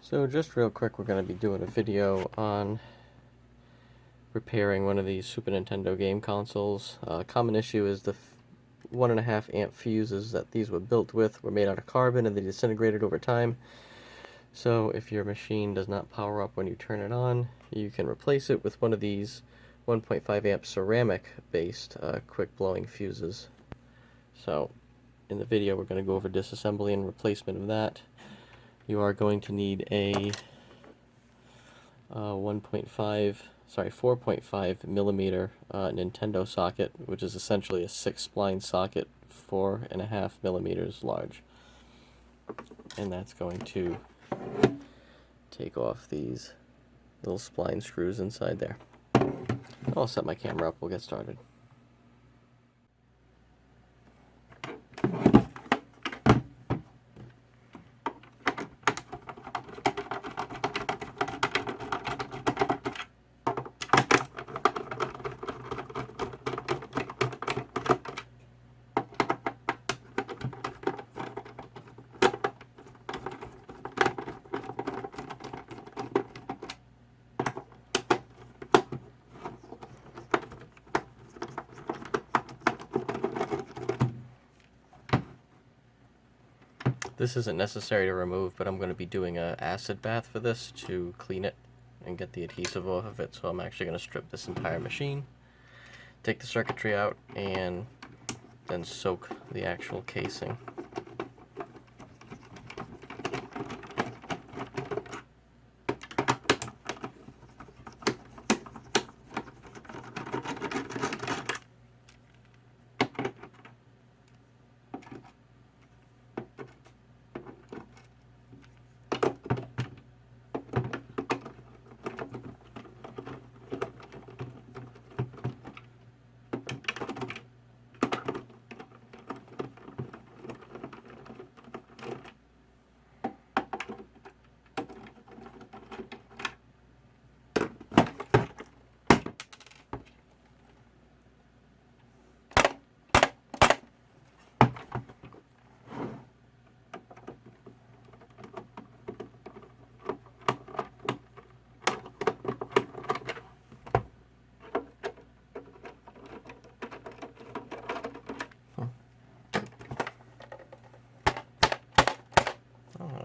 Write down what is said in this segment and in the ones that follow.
So just real quick, we're going to be doing a video on repairing one of these Super Nintendo game consoles. Common issue is the 1.5 amp fuses that these were built with were made out of carbon and they disintegrated over time. So if your machine does not power up when you turn it on, you can replace it with one of these 1.5 amp ceramic based quick blowing fuses. So in the video we're going to go over disassembly and replacement of that. You are going to need a 4.5 millimeter Nintendo socket, which is essentially a 6-spline socket, 4.5 millimeters large. And that's going to take off these little spline screws inside there. I'll set my camera up, we'll get started. This isn't necessary to remove, but I'm going to be doing an acid bath for this to clean it and get the adhesive off of it. So I'm actually going to strip this entire machine, take the circuitry out, and then soak the actual casing.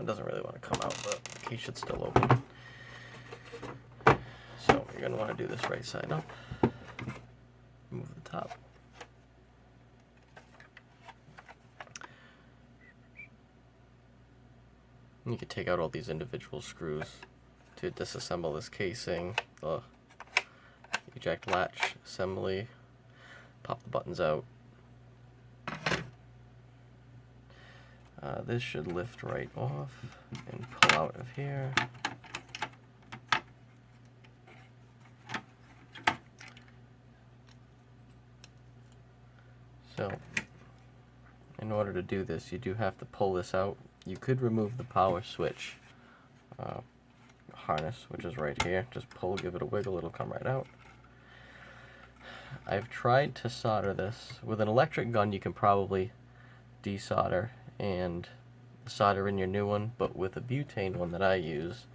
It doesn't really want to come out, but the case should still open. So you're going to want to do this right side up. Move the top. And you can take out all these individual screws to disassemble this casing. The eject latch assembly. Pop the buttons out. This should lift right off and pull out of here. So, in order to do this, you do have to pull this out. You could remove the power switch harness, which is right here. Just pull, give it a wiggle, it'll come right out. I've tried to solder this. With an electric gun, you can probably desolder and solder in your new one, but with a butane one that I use,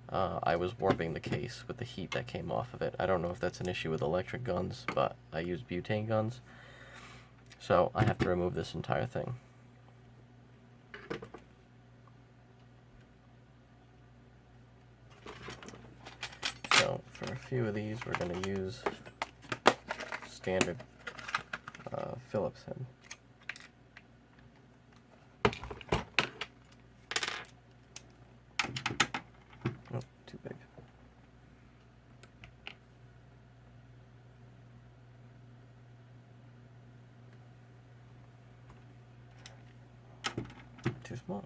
I was warping the case with the heat that came off of it. I don't know if that's an issue with electric guns, but I use butane guns, so I have to remove this entire thing. So for a few of these, we're going to use standard Phillips head. Oh, too big. Too small.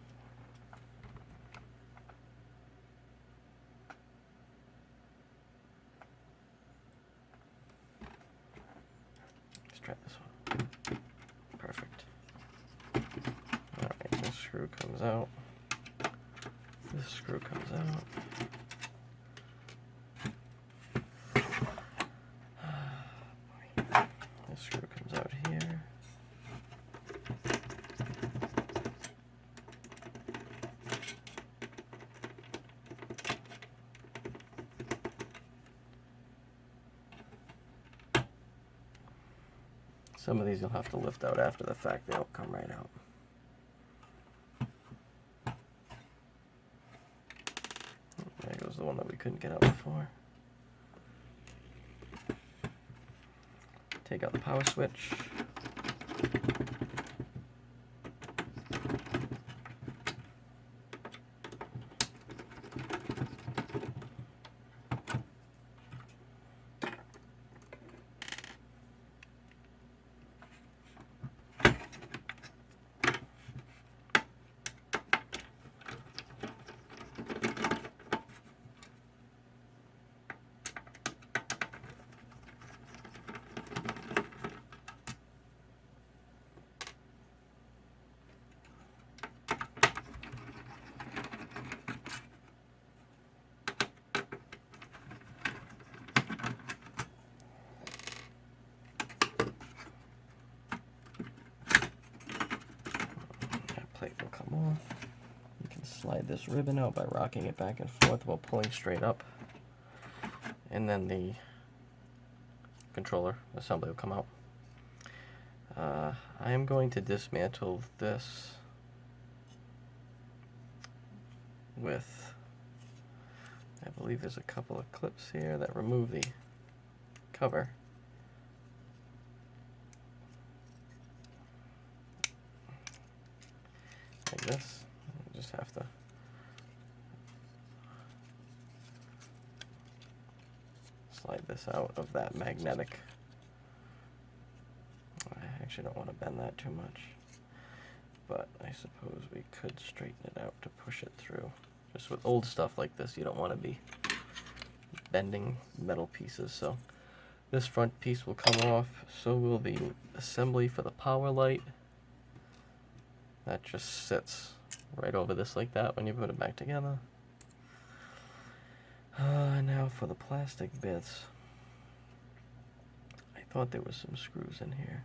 Let's try this one. Perfect. Alright, this screw comes out. This screw comes out. This screw comes out here. Some of these you'll have to lift out after the fact. They don't come right out. There goes the one that we couldn't get out before. Take out the power switch. Plate will come off. You can slide this ribbon out by rocking it back and forth while pulling straight up, and then the controller assembly will come out. I am going to dismantle this with, I believe there's a couple of clips here that remove the cover. Like this. You just have to slide this out of that magnetic. I actually don't want to bend that too much, but I suppose we could straighten it out to push it through. Just with old stuff like this, you don't want to be bending metal pieces. So this front piece will come off, so will the assembly for the power light. That just sits right over this like that when you put it back together. Now for the plastic bits. I thought there was some screws in here.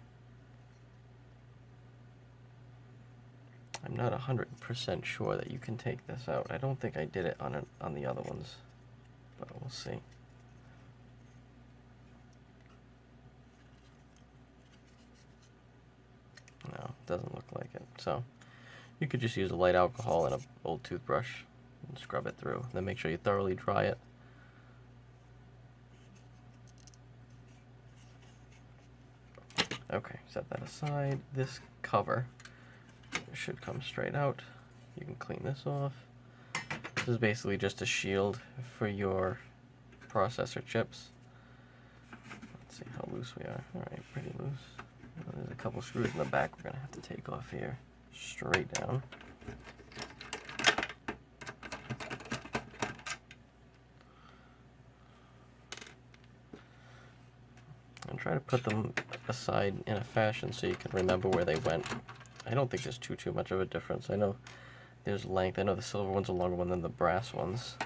I'm not 100% sure that you can take this out. I don't think I did it on the other ones, but we'll see. No, doesn't look like it. So you could just use a light alcohol and an old toothbrush and scrub it through. Then make sure you thoroughly dry it. Okay, set that aside. This cover should come straight out. You can clean this off. This is basically just a shield for your processor chips. Let's see how loose we are. Alright, pretty loose. There's a couple screws in the back we're going to have to take off here. Straight down. And try to put them aside in a fashion so you can remember where they went. I don't think there's too much of a difference. I know there's length. I know the silver one's a longer one than the brass ones.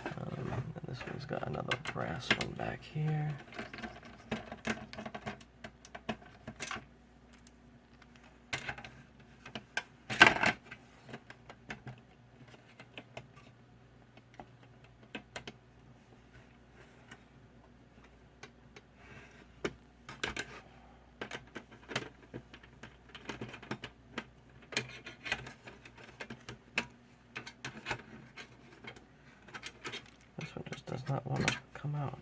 And this one's got another brass one back here. Does not want to come out.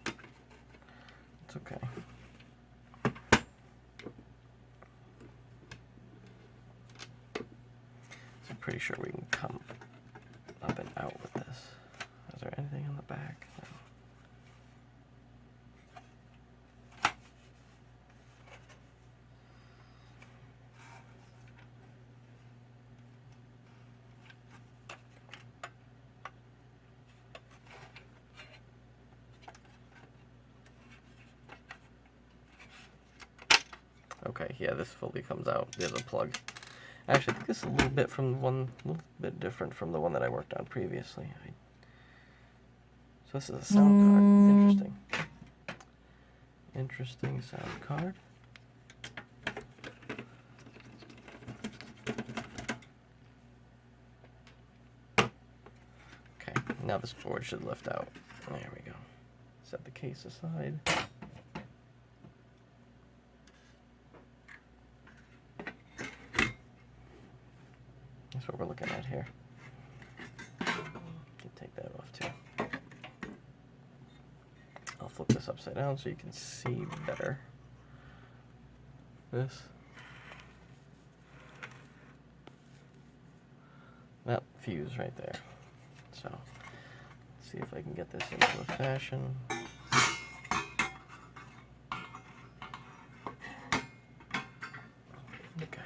It's okay. So I'm pretty sure we can come up and out with this. Is there anything on the back? No. Okay, yeah, this fully comes out. There's a plug. Actually, I think this is a little bit different from the one that I worked on previously. So this is a sound card. Interesting sound card. Okay, now this board should lift out. There we go. Set the case aside. That's what we're looking at here. Can take that off too. I'll flip this upside down so you can see better. This. That fuse right there. So, let's see if I can get this into a fashion. Okay.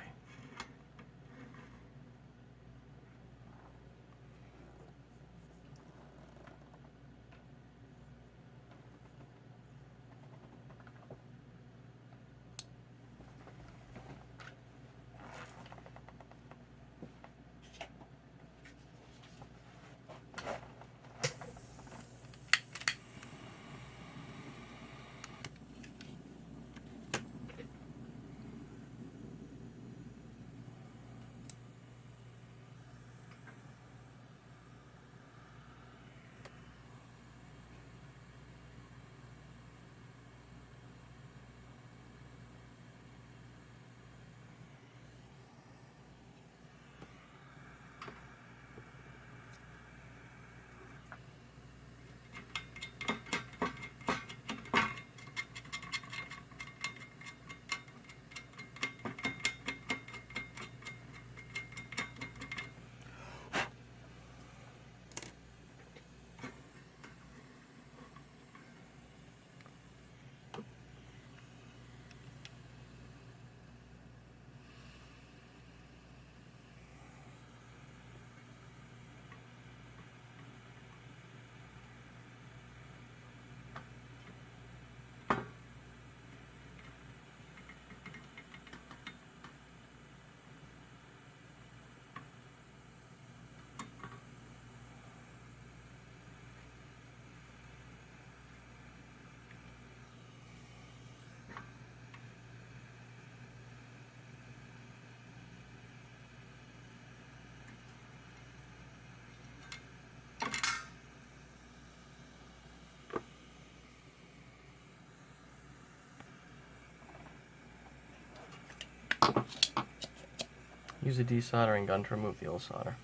Use a desoldering gun to remove the old solder.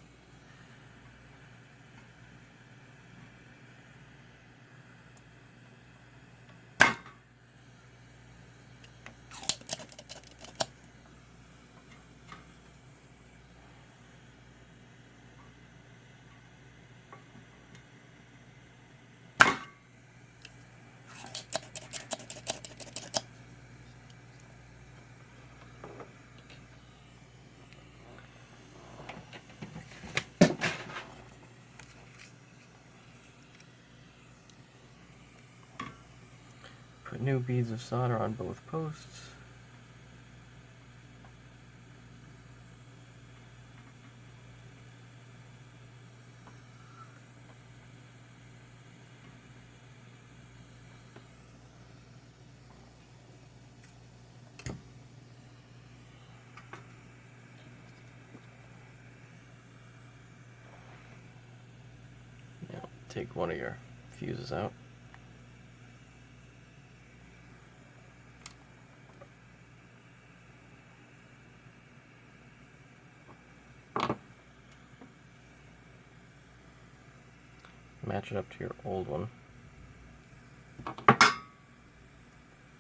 Put new beads of solder on both posts. Now, take one of your fuses out. Match it up to your old one,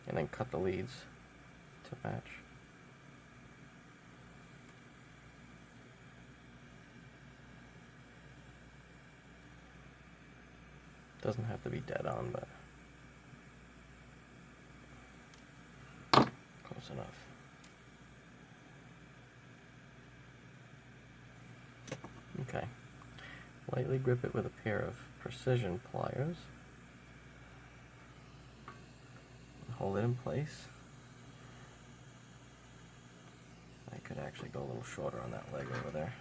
and then cut the leads to match. Doesn't have to be dead on, but close enough. Okay. Lightly grip it with a pair of precision pliers. Hold it in place. I could actually go a little shorter on that leg over there.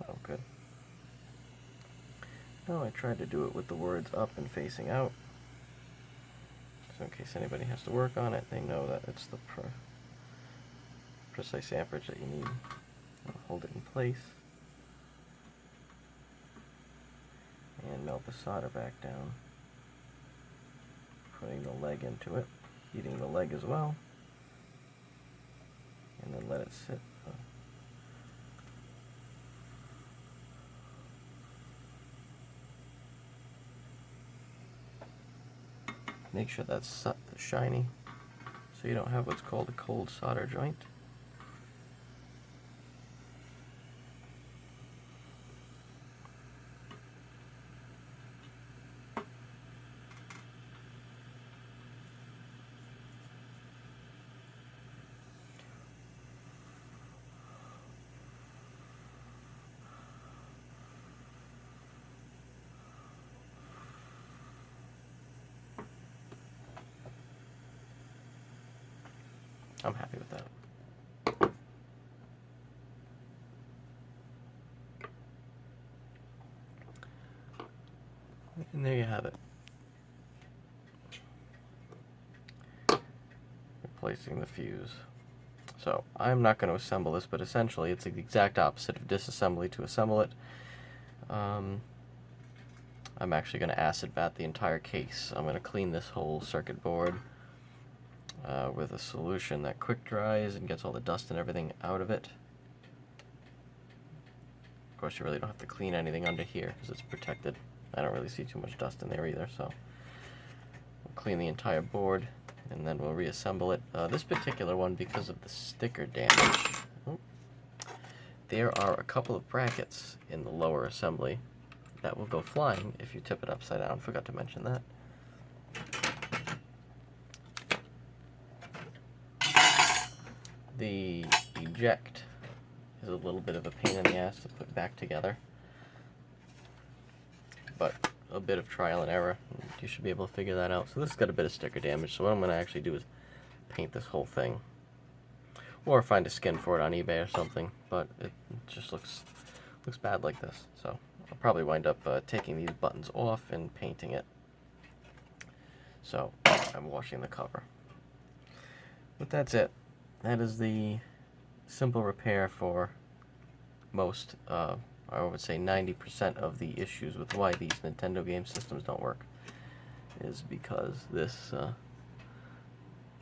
Oh, good. No, I tried to do it with the words up and facing out. So in case anybody has to work on it, they know that it's the precise amperage that you need. I'll hold it in place. and melt the solder back down. Putting the leg into it, heating the leg as well, and then let it sit. Make sure that's shiny so you don't have what's called a cold solder joint. I'm happy with that. And there you have it. Replacing the fuse. So I'm not going to assemble this, but essentially it's the exact opposite of disassembly to assemble it. I'm actually going to acid vat the entire case. I'm going to clean this whole circuit board with a solution that quick dries and gets all the dust and everything out of it. Of course, you really don't have to clean anything under here because it's protected. I don't really see too much dust in there either, so we'll clean the entire board and then we'll reassemble it. This particular one, because of the sticker damage, there are a couple of brackets in the lower assembly that will go flying if you tip it upside down. Forgot to mention that. The eject is a little bit of a pain in the ass to put back together, but a bit of trial and error, and you should be able to figure that out. So this has got a bit of sticker damage, so what I'm going to actually do is paint this whole thing, or find a skin for it on eBay or something, but it just looks bad like this. So I'll probably wind up taking these buttons off and painting it. So I'm washing the cover. But that's it. That is the simple repair for most, I would say 90% of the issues with why these Nintendo game systems don't work, is because this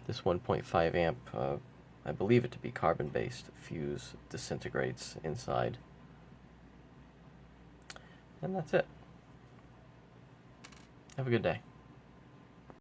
1.5 amp, I believe it to be carbon-based, fuse disintegrates inside. And that's it. Have a good day.